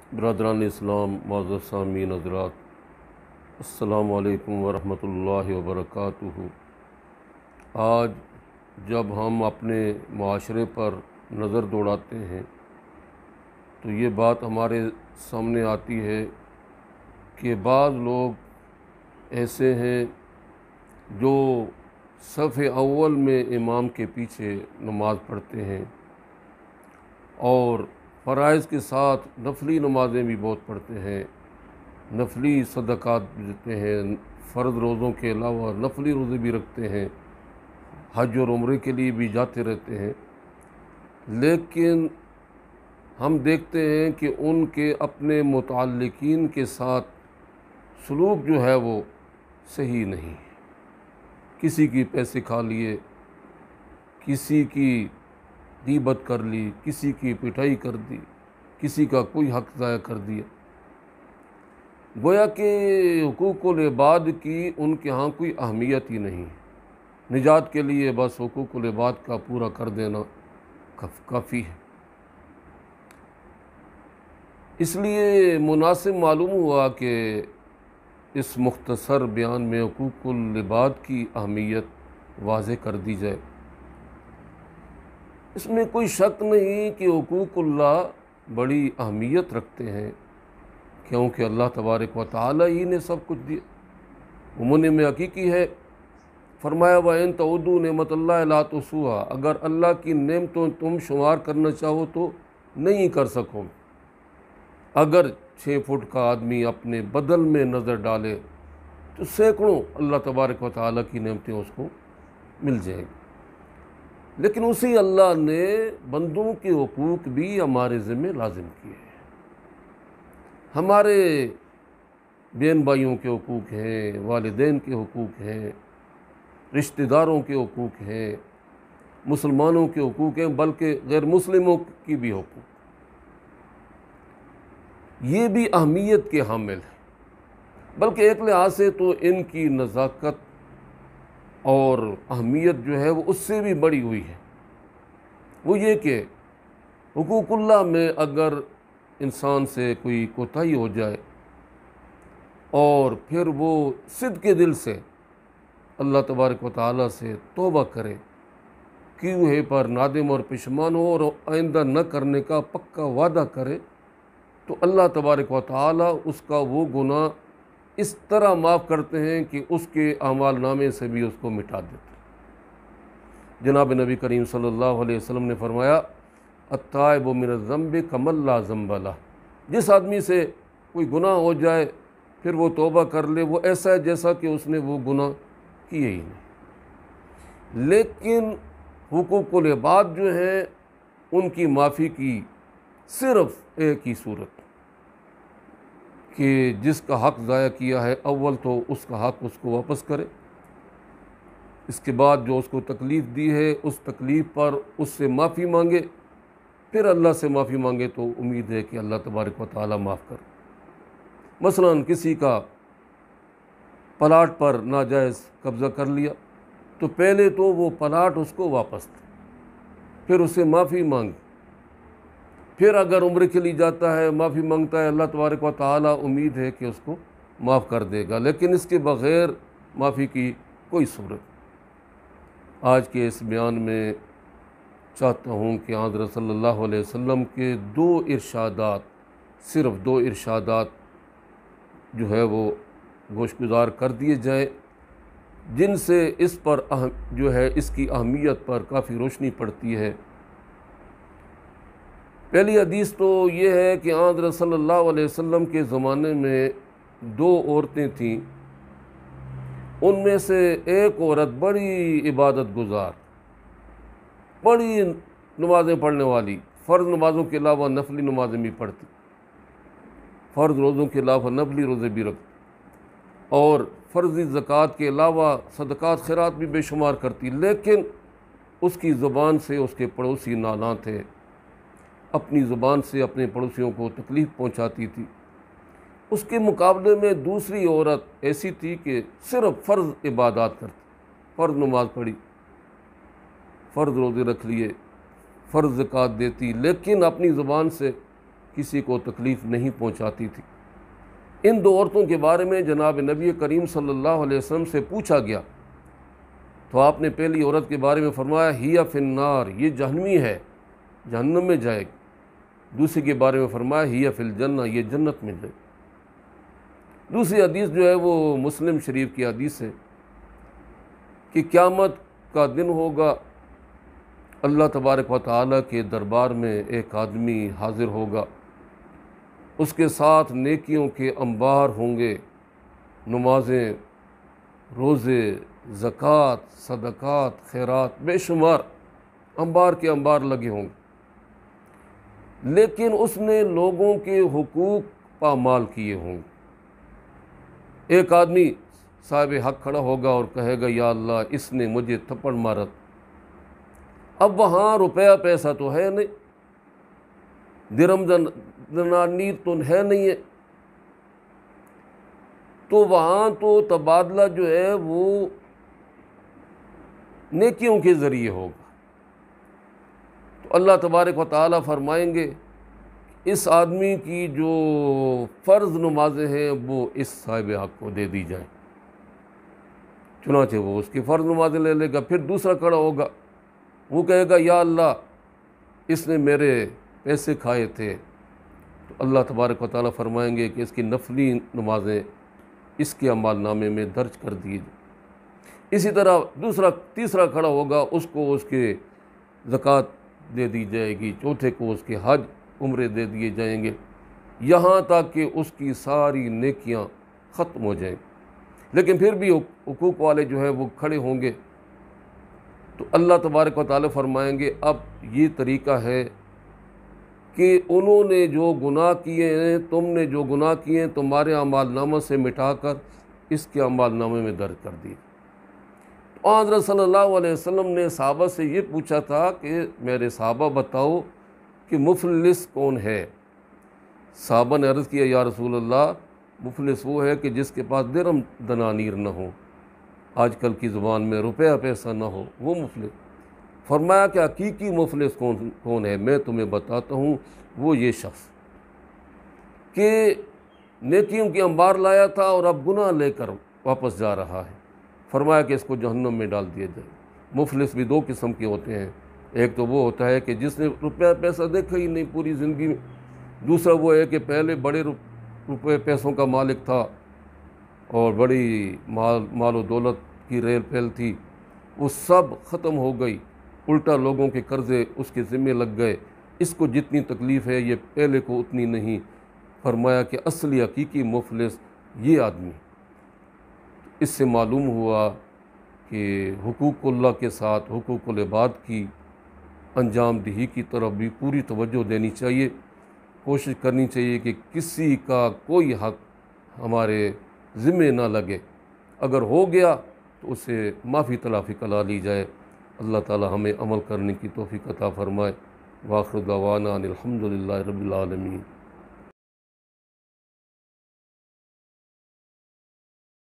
बरदरान इस्लाम मुअज़्ज़ज़ सामीन हज़रात, अस्सलामु अलैकुम वरहमतुल्लाहि वबरकातुहू। आज जब हम अपने माशरे पर नज़र दौड़ाते हैं तो ये बात हमारे सामने आती है कि बाज़ लोग ऐसे हैं जो सफ़े अव्वल में इमाम के पीछे नमाज़ पढ़ते हैं और फ़राइज़ के साथ नफली नमाज़ें भी बहुत पढ़ते हैं, नफली सदक़ात भी देते हैं, फ़र्ज़ रोज़ों के अलावा नफली रोज़े भी रखते हैं, हज और उम्रे के लिए भी जाते रहते हैं। लेकिन हम देखते हैं कि उनके अपने मुतअल्लिकीन के साथ सलूक जो है वो सही नहीं। किसी की पैसे खा लिए, किसी की गीबत कर ली, किसी की पिटाई कर दी, किसी का कोई हक़ ज़ाया कर दिया। गोया कि हुकूकुल इबाद की उनके यहाँ कोई अहमियत ही नहीं। निजात के लिए बस हुकूकुल इबाद का पूरा कर देना काफ़ी है। इसलिए मुनासिब मालूम हुआ कि इस मुख्तसर बयान में हुकूकुल इबाद की अहमियत वाज़े कर दी जाए। इसमें कोई शक नहीं कि हुकूकुल्लाह बड़ी अहमियत रखते हैं, क्योंकि अल्लाह तबारक व तआला ही ने सब कुछ दिया। उमून में हकीकी है, फरमाया व इन तउद्दू नेमतल्लाहि ला तुहसूहा, अगर अल्लाह की नेमतों तुम शुमार करना चाहो तो नहीं कर सकोगे। अगर 6 फुट का आदमी अपने बदल में नज़र डाले तो सैकड़ों अल्लाह तबारक व तआला की नेमतें उसको मिल जाएगी। लेकिन उसी अल्लाह ने बंदों के हुकूक भी हमारे ज़िम्मे लाजिम किए हैं। हमारे बहन भाइयों के हुकूक हैं, वालिदैन के हुकूक हैं, रिश्तेदारों के हुकूक हैं, मुसलमानों के हुकूक हैं, बल्कि गैर मुस्लिमों की भी हुकूक, ये भी अहमियत के हामिल हैं। बल्कि एक लिहाज से तो इनकी नज़ाकत और अहमियत जो है वो उससे भी बड़ी हुई है। वो ये कि हुकूकुल्लाह में अगर इंसान से कोई कोताही हो जाए और फिर वो सिद्क़ के दिल से अल्लाह तबारक व तआला से तौबा करे, किए हुए पर नादिम और पेशमान हो और आइंदा न करने का पक्का वादा करे, तो अल्लाह तबारक व तआला उसका वो गुनाह इस तरह माफ़ करते हैं कि उसके अमाल नामे से भी उसको मिटा देते हैं। जनाब नबी करीम सल्लल्लाहु अलैहि वसल्लम ने फरमाया, अत्ताइबु मिनज़्ज़म्बि कमल्ला ज़म्बला, जिस आदमी से कोई गुनाह हो जाए फिर वो तौबा कर ले, वो ऐसा है जैसा कि उसने वो गुनाह किए ही नहीं। लेकिन हुकूकुल इबाद जो है उनकी माफ़ी की सिर्फ़ एक ही सूरत कि जिसका हक़ ज़ाया किया है अव्वल तो उसका हक़ उसको वापस करे, इसके बाद जो उसको तकलीफ़ दी है उस तकलीफ़ पर उससे माफ़ी मांगे, फिर अल्लाह से माफ़ी मांगे तो उम्मीद है कि अल्लाह तबारक व तआला माफ़ करे। मसलन किसी का प्लाट पर नाजायज़ कब्ज़ा कर लिया तो पहले तो वो प्लाट उसको वापस दे, फिर उससे माफ़ी मांगे, फिर अगर उम्र के लिए जाता है माफ़ी मांगता है, अल्लाह तबारक व तआला उम्मीद है कि उसको माफ़ कर देगा। लेकिन इसके बग़ैर माफ़ी की कोई सूरत। आज के इस बयान में चाहता हूँ कि हज़रत सल्लल्लाहु अलैहि वसल्लम के 2 इरशादात, सिर्फ़ 2 इरशादात जो है वो गोशगुजार कर दिए जाए, जिनसे इस पर जो है इसकी अहमियत पर काफ़ी रोशनी पड़ती है। पहली हदीस तो ये है कि हज़रत सल्लल्लाहु अलैहि वसल्लम के ज़माने में 2 औरतें थीं, उनमें से एक औरत बड़ी इबादत गुज़ार, बड़ी नमाज़ें पढ़ने वाली, फ़र्ज़ नमाज़ों के अलावा नफली नमाज़ें भी पढ़ती, फ़र्ज़ रोज़ों के अलावा नफली रोज़े भी रखती और फ़र्ज़ी ज़कात के अलावा सदक़ात खैरात भी बेशुमार करती। लेकिन उसकी ज़ुबान से उसके पड़ोसी नालां थे, अपनी ज़ुबान से अपने पड़ोसियों को तकलीफ़ पहुँचाती थी। उसके मुकाबले में दूसरी औरत ऐसी थी कि सिर्फ़ फ़र्ज़ इबादत करती, फ़र्ज़ नमाज़ पढ़ी, फ़र्ज़ रोज़े रख लिए, फ़र्ज़ ज़कात देती, लेकिन अपनी ज़ुबान से किसी को तकलीफ़ नहीं पहुंचाती थी। इन दो औरतों के बारे में जनाब नबी करीम सल्लल्लाहु अलैहि वसल्लम से पूछा गया तो आपने पहली औरत के बारे में फरमाया हिया फिन्नार, ये जहन्नमी है, जहन्नम में जाएगी। दूसरी के बारे में फरमाया हिया फिल जन्ना, ये जन्नत में जाएगी। दूसरी हदीस जो है वो मुस्लिम शरीफ की हदीस है कि क़यामत का दिन होगा, अल्लाह तबारक व तआला के दरबार में एक आदमी हाज़िर होगा, उसके साथ नेकियों के अंबार होंगे, नमाजें, रोज़े, ज़कात, सदक़ात, खैरात, बेशुमार अंबार के अंबार लगे होंगे। लेकिन उसने लोगों के हुकूक पामाल किए होंगे। एक आदमी साहिब हक़ खड़ा होगा और कहेगा या अल्लाह इसने मुझे थप्पड़ मारा। अब वहाँ रुपया पैसा तो है नहीं, दिरहम दनानीर तो है नहीं है, तो वहाँ तो तबादला जो है वो नेकियों के ज़रिए होगा। तो अल्लाह तबारक व तआला फरमाएंगे इस आदमी की जो फ़र्ज़ नमाजें हैं वो इस साहिब हक़ को दे दी जाए। चुनांचे वो उसकी फ़र्ज़ नमाजें ले लेगा। फिर दूसरा खड़ा होगा, वो कहेगा या अल्लाह इसने मेरे पैसे खाए थे। तो अल्लाह तबारक व तआला फरमाएंगे कि इसकी नफली नमाजें इसके अमाल नामे में दर्ज कर दिए। इसी तरह तीसरा खड़ा होगा, उसको उसके ज़कात दे दी जाएगी, चौथे को उसके हज उम्रे दे दिए जाएंगे, यहाँ तक कि उसकी सारी नेकियाँ ख़त्म हो जाएंगी। लेकिन फिर भी हुकूक वाले जो है वो खड़े होंगे। तो अल्लाह तबारक व तआला फरमाएंगे अब ये तरीक़ा है कि उन्होंने जो गुनाह किए हैं, तुमने जो गुनाह किए हैं, तुम्हारे अमाल नामा से मिटाकर इसके अमाल नामे में दर्ज कर दिए। तो हज़रत सल्लल्लाहु अलैहि वसल्लम ने सहाबा से ये पूछा था कि मेरे सहाबा बताओ कि मुफलिस कौन है। सहाबा ने अर्ज़ किया या रसूल अल्लाह, मुफलिस वो है कि जिसके पास दिरहम दनानीर न हो, आजकल की ज़ुबान में रुपया पैसा ना हो, वो मुफलिस। फरमाया कि हकीकी मुफलिस कौन है, मैं तुम्हें बताता हूँ, वो ये शख्स कि नेकियों की अंबार लाया था और अब गुनाह लेकर वापस जा रहा है। फरमाया कि इसको जहन्नम में डाल दिया जाए। मुफलिस भी दो किस्म के होते हैं, एक तो वो होता है कि जिसने रुपया पैसा देखा ही नहीं पूरी ज़िंदगी में। दूसरा वो है कि पहले बड़े रुपये पैसों का मालिक था और बड़ी माल व दौलत की रेल पहल थी, वो सब ख़त्म हो गई, उल्टा लोगों के कर्ज़े उसके ज़िम्मे लग गए। इसको जितनी तकलीफ़ है ये पहले को उतनी नहीं। फरमाया कि असली हकीकी मुफलिस ये आदमी। इससे मालूम हुआ कि हुकूकुल्लाह के साथ हुकूकुल इबाद की अंजाम दही की तरफ भी पूरी तवज्जो देनी चाहिए। कोशिश करनी चाहिए कि किसी का कोई हक़ हमारे ज़िम्मे ना लगे, अगर हो गया तो उसे माफ़ी तलाफ़ी करा ली जाए। अल्लाह ताला हमें अमल करने की तौफ़ीक़ अता फ़रमाए। वाखिर दवाना अनिल हम्दुलिल्लाहि रब्बिल आलमीन।